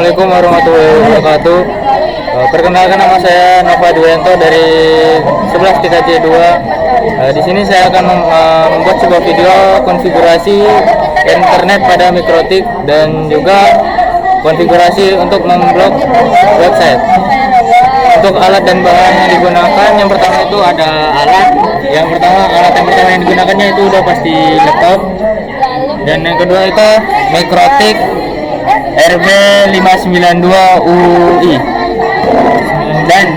Assalamualaikum warahmatullahi wabarakatuh. Perkenalkan, nama saya Nova Duyanto dari 11 TKJ 2. Di sini saya akan membuat sebuah video konfigurasi internet pada Mikrotik dan juga konfigurasi untuk memblok website. Untuk alat dan bahan yang digunakan, yang pertama itu ada alat yang pertama yang digunakannya itu udah pasti laptop, dan yang kedua itu Mikrotik RB592 UI dan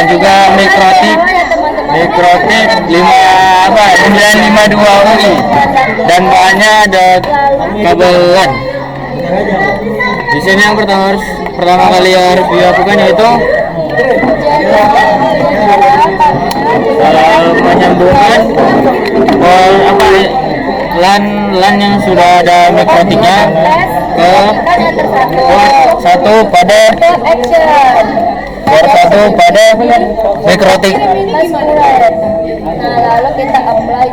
juga Mikrotik 952 UI, dan bahannya ada kabel LAN. Di sini yang pertama kali harus dilakukan yaitu menyambungkan LAN yang sudah ada Mikrotiknya ke port 1 pada Mikrotik. Nah, lalu kita apply.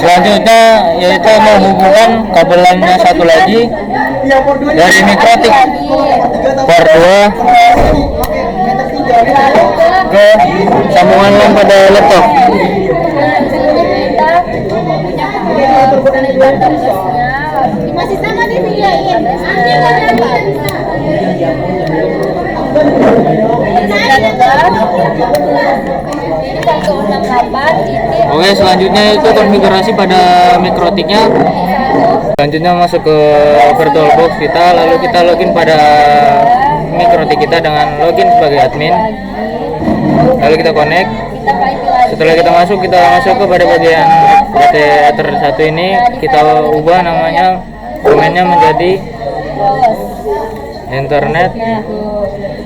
Selanjutnya yaitu menghubungkan kabel LAN-nya satu lagi dari Mikrotik port 2 ke sambungan LAN pada laptop. Masih sama disediain. Oke, selanjutnya itu konfigurasi pada Mikrotiknya. Selanjutnya masuk ke VirtualBox kita, lalu kita login pada Mikrotik kita dengan login sebagai admin. Lalu kita connect. Setelah kita masuk kepada bagian Ether 1 ini, kita ubah namanya, domainnya menjadi internet.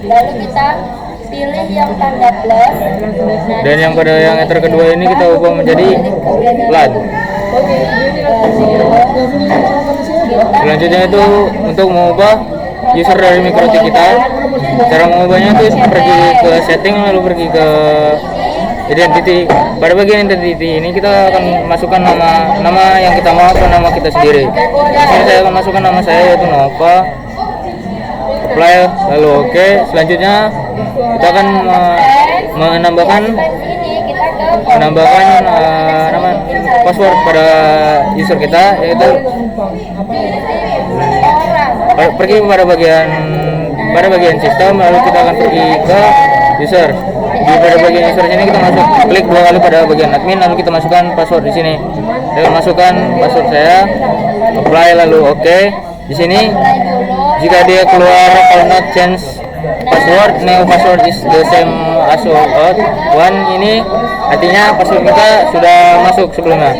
Lalu kita pilih yang tanda plus. Dan yang pada yang Ether kedua ini kita ubah menjadi LAN. Selanjutnya itu untuk mengubah user dari Mikrotik kita. Cara mengubahnya itu pergi ke setting, lalu pergi ke identity. Pada bagian identity ini kita akan masukkan nama yang kita mau atau nama kita sendiri. Di sini saya akan masukkan nama saya yaitu Nova. Apply, lalu oke. Selanjutnya kita akan menambahkan nama password pada user kita, yaitu pergi pada bagian sistem, lalu kita akan pergi ke user. Pada bagian user ini kita klik dua kali pada bagian admin, lalu kita masukkan password di sini. Saya masukkan password saya, apply, lalu oke. Di sini jika dia keluar call not change password, new password is the same as out one, ini artinya password kita sudah masuk sebelumnya.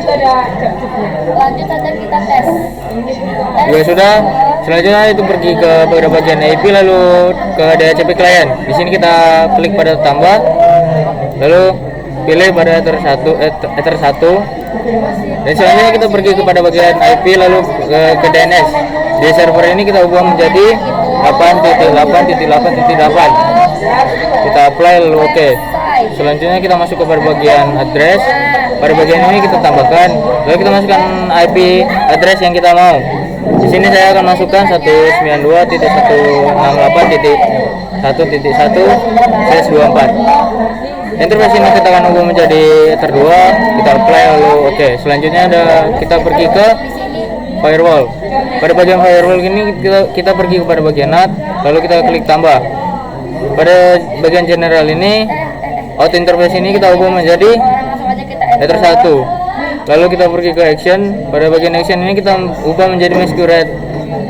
Lanjut saja kita tes. Juga sudah. Selanjutnya itu pergi ke bagian IP, lalu ke DHCP client. Di sini kita klik pada tambah, lalu pilih pada Ether 1. Dan selanjutnya kita pergi kepada bagian IP, lalu ke DNS. Di server ini kita ubah menjadi 8.8.8.8. Kita apply, lalu oke. Selanjutnya kita masuk ke bagian address. Pada bagian ini kita tambahkan, lalu kita masukkan IP address yang kita mau. Di sini saya akan masukkan 192.1.1.1/24. Interface ini kita akan ubah menjadi Ether 2, kita apply, lalu oke. Selanjutnya kita pergi ke firewall. Pada bagian firewall ini kita pergi kepada bagian NAT, lalu kita klik tambah. Pada bagian general ini, out interface ini kita ubah menjadi Ether 1. Lalu kita pergi ke action. Pada bagian action ini kita ubah menjadi masquerade,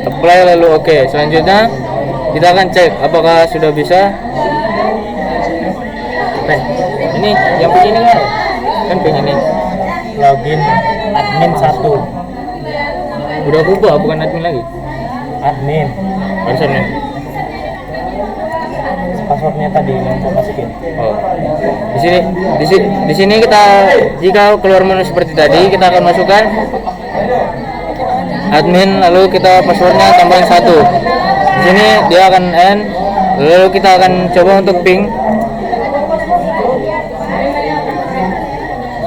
apply, lalu oke. Selanjutnya kita akan cek apakah sudah bisa. Ini yang begini kan begini, login admin 1. udah ubah, bukan admin lagi, Admin. barusan nih. Passwordnya tadi yang saya masukin. Oh. Di sini kita jika keluar menu seperti tadi, kita akan masukkan admin, lalu kita passwordnya tambahin 1. Di sini dia akan end, lalu kita akan coba untuk ping.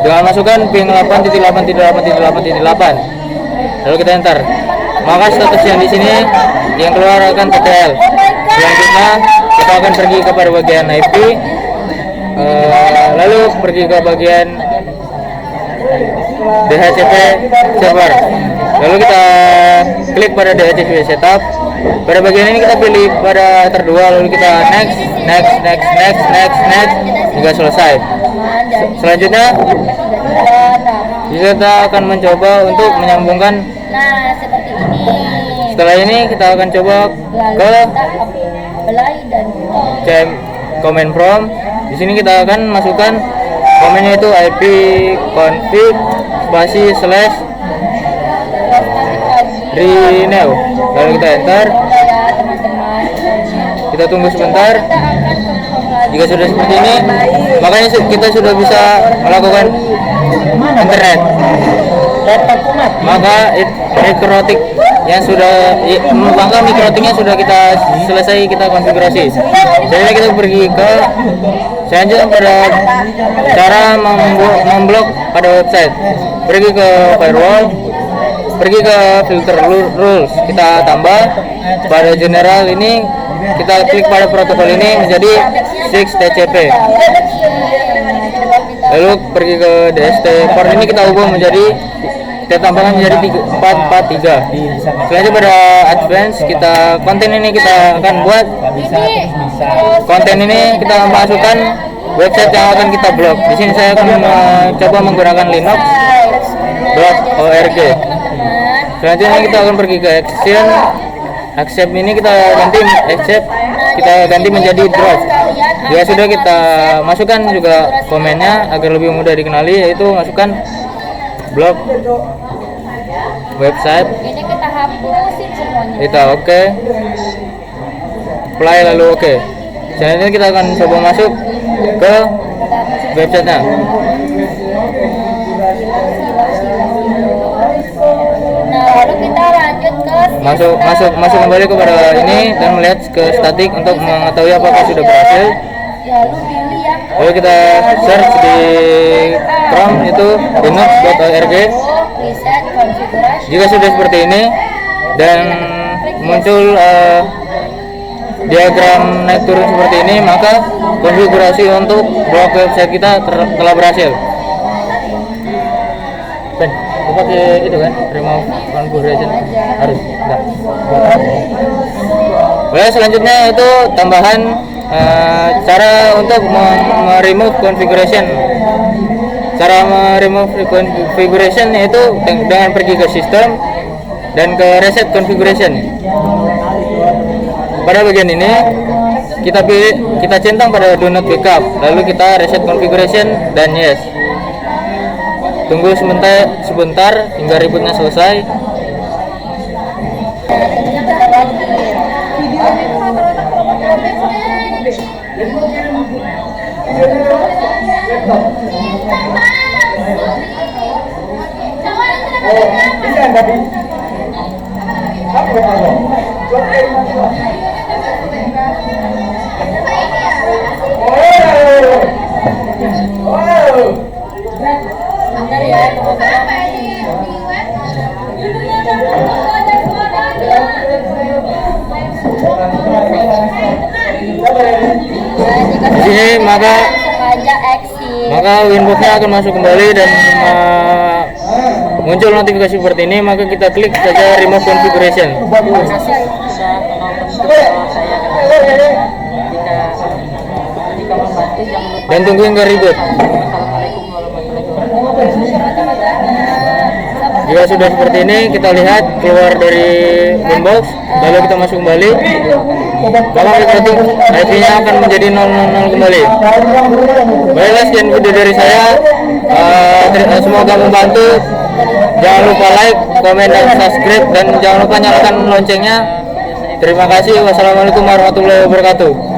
dengan masukkan ping 8.8.8.8.8. Lalu kita enter. Maka status yang di sini yang keluar akan TTL. Selanjutnya kita akan pergi kepada bagian IP, lalu pergi ke bagian DHCP server. Lalu kita klik pada DHCP setup. Pada bagian ini kita pilih pada Ether 2, lalu kita next hingga selesai. Selanjutnya kita akan mencoba untuk menyambungkan. Nah, seperti ini. Setelah ini kita akan coba ke apply dan CM command prompt. Di sini kita akan masukkan komennya itu IP config spasi slash renew. Lalu kita enter. ya teman-teman. Kita tunggu sebentar. Jika sudah seperti ini, makanya kita sudah bisa melakukan internet. Maka mikrotik yang sudah mikrotiknya sudah kita selesai, kita konfigurasi. Jadi kita pergi ke selanjutnya pada cara memblok pada website. Pergi ke firewall, pergi ke filter rules, kita tambah pada general ini, kita klik pada protokol ini menjadi 6TCP. Lalu pergi ke DST port ini kita ubah menjadi, kita tambahkan menjadi 443. Selanjutnya pada advance, kita konten ini kita akan buat konten ini kita masukkan website yang akan kita blok. Di sini saya akan mencoba menggunakan Linux .org. Selanjutnya kita akan pergi ke action, accept ini kita ganti menjadi drop. Jika sudah kita masukkan juga komennya agar lebih mudah dikenali, yaitu masukkan blog website. Ini kita hapusin semuanya. Kita oke. Apply lalu oke. Selanjutnya kita akan coba masuk ke websitenya. Nah, lalu kita lanjut ke Masuk kembali kepada ini dan melihat ke statik untuk mengetahui apakah sudah berhasil. lalu pilih yang Lalu kita search di Chrome itu linux.org. reset konfigurasi. Jika sudah seperti ini dan muncul diagram naik turun seperti ini, maka konfigurasi untuk blog website kita telah berhasil. Ben, lu pakai itu kan, remove configuration harus enggak. Oke, selanjutnya itu tambahan cara untuk remove configuration. Cara remove configuration yaitu dengan pergi ke sistem dan ke reset configuration. Pada bagian ini kita centang pada do not backup, lalu kita reset configuration dan yes. Tunggu sebentar hingga ributnya selesai. Bentar ya, Di sini maka Winbox-nya akan masuk kembali dan muncul notifikasi seperti ini, maka kita klik saja remove configuration. Dan tunggu hingga ribut. Jika sudah seperti ini, kita lihat keluar dari Winbox, lalu kita masuk kembali, maka IP-nya akan menjadi 000 kembali. Baiklah, sekian video dari saya. Semoga membantu. Jangan lupa like, komen, dan subscribe, dan jangan lupa nyalakan loncengnya. Terima kasih. Wassalamualaikum warahmatullahi wabarakatuh.